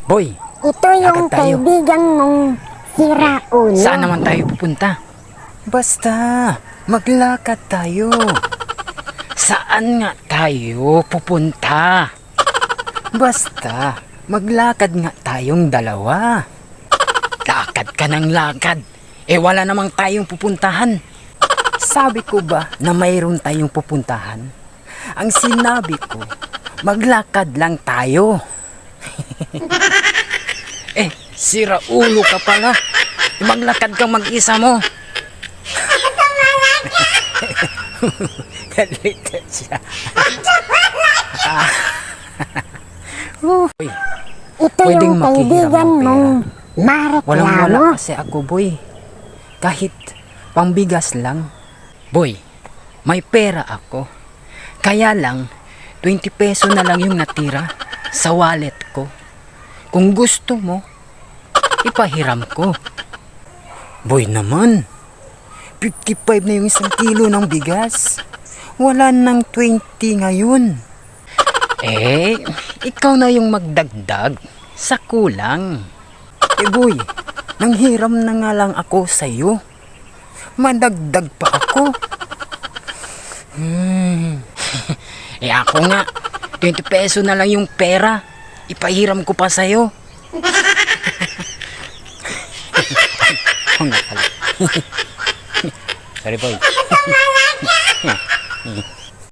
Boy, Ito yung lakad tayo. kaibigan mong si Raulo. Saan naman tayo pupunta? Basta, maglakad tayo. Saan nga tayo pupunta? Basta, maglakad nga tayong dalawa. Lakad ka ng lakad. Wala namang tayong pupuntahan. Sabi ko ba na mayroon tayong pupuntahan? Ang sinabi ko, maglakad lang tayo. Sira ulo ka pala. Maglakad kang mag-isa mo. Galita siya. Uy, Ito pwedeng yung makihiram kaibigan ng mong walang mareklamo. wala kasi ako, boy. Kahit pangbigas lang. Boy, may pera ako. Kaya lang, 20 peso na lang yung natira sa wallet ko. Kung gusto mo, ipahiram ko. Boy naman, 55 na yung 1 kilo ng bigas. Wala nang 20 ngayon. Ikaw na yung magdagdag sa kulang. Boy, nanghiram na nga lang ako sa'yo. Madagdag pa ako. Ako nga, 20 peso na lang yung pera. Ipahiram ko pa sa'yo. Sorry, boy.